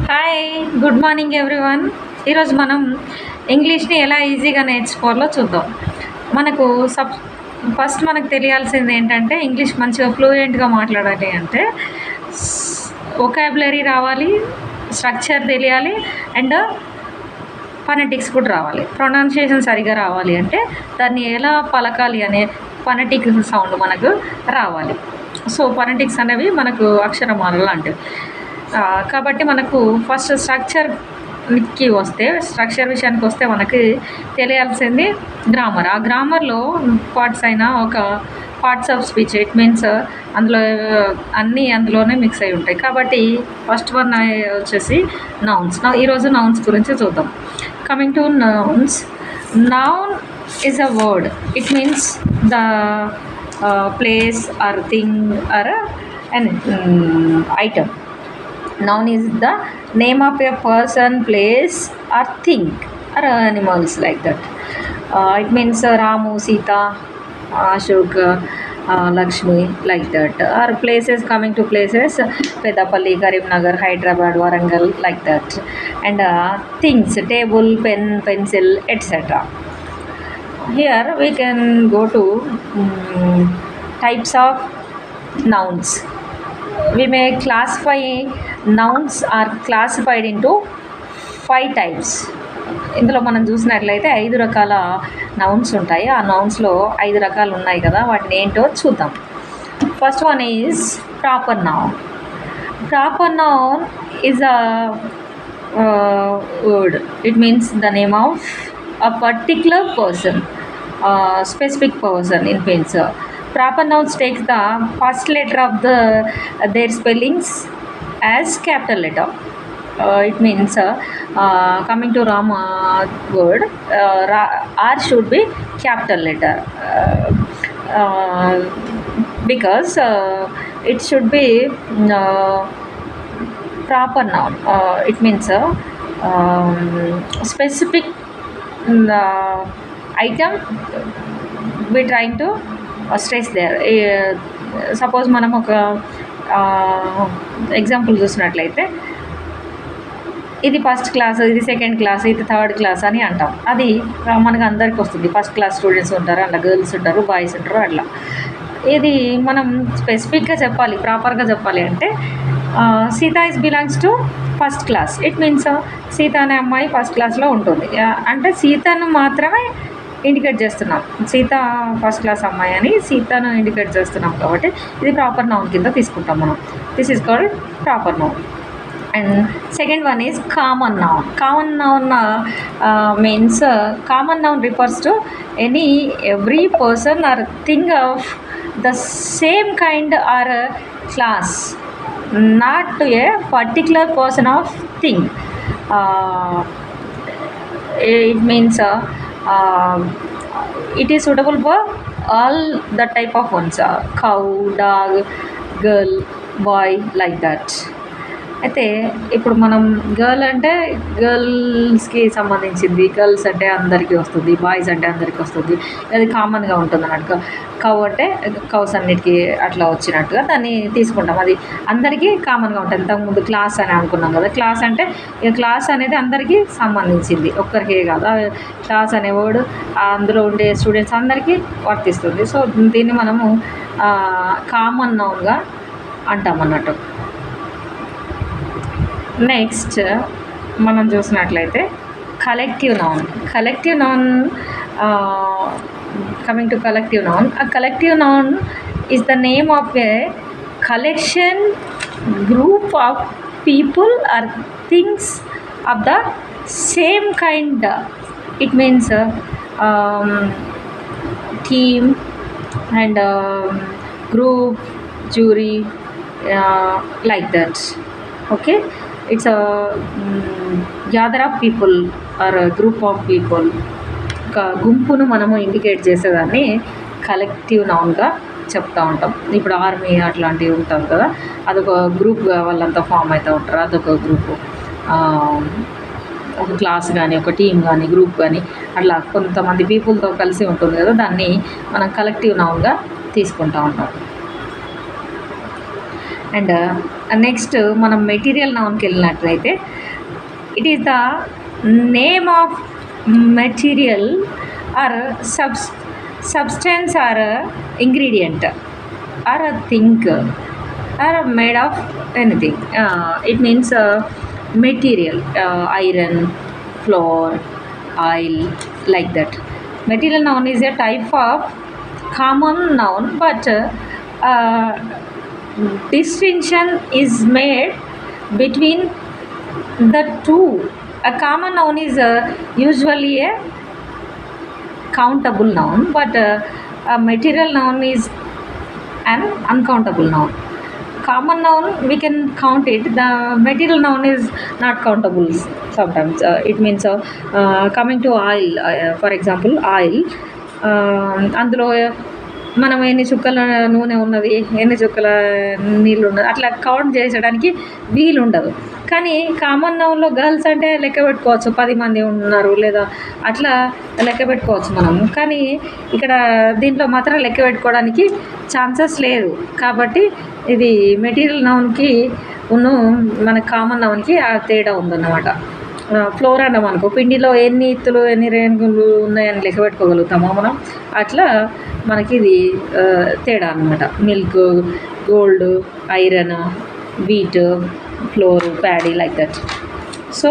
Hi, good morning everyone. ఈరోజు మనం ఇంగ్లీష్ని ఎలా ఈజీగా నేర్చుకోవాలో చూద్దాం. మనకు ఫస్ట్ మనకు తెలియాల్సింది ఏంటంటే ఇంగ్లీష్ మంచిగా ఫ్లూయెంట్గా మాట్లాడాలి అంటే వొకాబులరీ రావాలి, స్ట్రక్చర్ తెలియాలి, అండ్ ఫనెటిక్స్ కూడా రావాలి. ప్రొనౌన్సియేషన్ సరిగా రావాలి అంటే దాన్ని ఎలా పలకాలి అనే ఫనెటిక్ సౌండ్ మనకు రావాలి. సో ఫనెటిక్స్ అనేవి మనకు అక్షరమాలలు లాంటివి. కాబట్టి మనకు ఫస్ట్ స్ట్రక్చర్ విషయానికి వస్తే మనకి తెలియాల్సింది గ్రామర్. ఆ గ్రామర్లో పార్ట్స్ అయినా ఒక parts of speech, it means అందులో అన్నీ అందులోనే మిక్స్ అయి ఉంటాయి. కాబట్టి ఫస్ట్ వన్ వచ్చేసి నౌన్స్. ఈరోజు నౌన్స్ గురించి చూద్దాం. Coming to nouns, noun is a word. It means the place or thing or an item. Noun is the name of a person, place or thing or animals like that. It means Ramu, Sita, Ashok, Lakshmi like that. Or places, coming to places, Pedapalli, Karimnagar, Hyderabad, Warangal like that. And things, table, pen, pencil, etc. Here we can go to types of nouns. We may classify nouns are classified into 5 types. ఇందులో మనం చూసినట్లయితే 5 రకాల nouns ఉంటాయి. ఆ నౌన్స్లో 5 రకాలు ఉన్నాయి కదా, వాటిని ఏంటో చూద్దాం. First one is proper noun. Proper noun is a word. It means the name of a particular person, specific person. It means proper nouns takes the first letter of their spellings as capital letter. It means coming to Rama word, R should be capital letter because it should be proper noun. It means specific item we trying to stress there. Suppose మనం ఒక example చూసినట్లయితే ఇది first class, ఇది second class, ఇది third class అని అంటాం. అది మనకు అందరికి వస్తుంది. ఫస్ట్ క్లాస్ స్టూడెంట్స్ ఉంటారు, అట్లా గర్ల్స్ ఉంటారు, బాయ్స్ ఉంటారు, అట్లా. ఇది మనం స్పెసిఫిక్గా చెప్పాలి, ప్రాపర్గా చెప్పాలి అంటే Sita is belongs to first class. It means Sita అనే అమ్మాయి ఫస్ట్ క్లాస్లో ఉంటుంది అంటే సీతను మాత్రమే ఇండికేట్ చేస్తున్నాం. సీత ఫస్ట్ క్లాస్ అమ్మాయి అని సీతను ఇండికేట్ చేస్తున్నాం కాబట్టి ఇది ప్రాపర్ నౌన్ కింద తీసుకుంటాం మనం. This is called proper noun. And second one is common noun. Common noun means common noun refers to every person or thing of the same kind or class, not to a particular person of thing. It means it is suitable for all the type of ones, cow, dog, girl, boy like that. అయితే ఇప్పుడు మనం girl అంటే గర్ల్స్కి సంబంధించింది, girls అంటే అందరికీ వస్తుంది, boys అంటే అందరికీ వస్తుంది, అది కామన్గా ఉంటుంది అన్నట్టు. కౌ అంటే కౌస్ అన్నిటికీ అట్లా వచ్చినట్టుగా దాన్ని తీసుకుంటాం. అది అందరికీ కామన్గా ఉంటుంది. ఇంతకుముందు క్లాస్ అని అనుకున్నాం కదా, క్లాస్ అంటే ఇక క్లాస్ అనేది అందరికీ సంబంధించింది, ఒక్కరికే కాదు. క్లాస్ అనే వర్డ్ అందులో ఉండే స్టూడెంట్స్ అందరికీ వర్తిస్తుంది. సో దీన్ని మనము కామన్ నౌన్గా అంటాం అన్నట్టు. నెక్స్ట్ మనం చూసినట్లయితే collective noun. Collective noun, coming to collective noun, a collective noun is the name of a collection, group of people or things of the same kind. It means team and group, jury, like that. Okay, it's a gather of people or a group of people. ఒక గుంపును మనము indicate చేసేదాన్ని collective నౌన్గా చెప్తూ ఉంటాం. ఇప్పుడు army అట్లాంటివి ఉంటారు కదా, అదొక గ్రూప్గా వాళ్ళంతా ఫామ్ అవుతూ ఉంటారు, అదొక గ్రూపు. ఒక క్లాస్ కానీ, ఒక టీం కానీ, గ్రూప్ కానీ, అట్లా కొంతమంది పీపుల్తో కలిసి ఉంటుంది కదా, దాన్ని మనం కలెక్టివ్ నౌన్గా తీసుకుంటూ ఉంటాం. అండ్ నెక్స్ట్ మనం మెటీరియల్ నౌన్కి వెళ్ళినట్లయితే it is the name of material or substance or ingredient or a thing or made of anything. It means material, iron, flour, oil, like that. Material noun is a type of common noun, but distinction is made between the two. A common noun is usually a countable noun, but a material noun is an uncountable noun. Common noun we can count it, the material noun is not countable sometimes. It means coming to oil, for example oil, అందులో మనం ఎన్ని చుక్కల నూనె ఉన్నది, ఎన్ని చుక్కల నీళ్ళు ఉన్నది అట్లా కౌంట్ చేసడానికి వీలు ఉండదు. కానీ కామన్ నౌన్లో గర్ల్స్ అంటే లెక్క పెట్టుకోవచ్చు, 10 మంది ఉన్నారు లేదా అట్లా లెక్క పెట్టుకోవచ్చు మనం. కానీ ఇక్కడ దీంట్లో మాత్రం లెక్క పెట్టుకోవడానికి ఛాన్సెస్ లేదు. కాబట్టి ఇది మెటీరియల్ నౌన్కి మన కామన్ నౌన్కి ఆ తేడా ఉందన్నమాట. ఫ్లోర్ అన్నాం అనుకో, పిండిలో ఎన్ని ఇత్తులు ఎన్ని రేణుగులు ఉన్నాయని లెక్క పెట్టుకోగలుగుతామా మనం, అట్లా మనకి ఇది తేడా అనమాట. Milk, gold, iron, wheat, floor, paddy, like that. So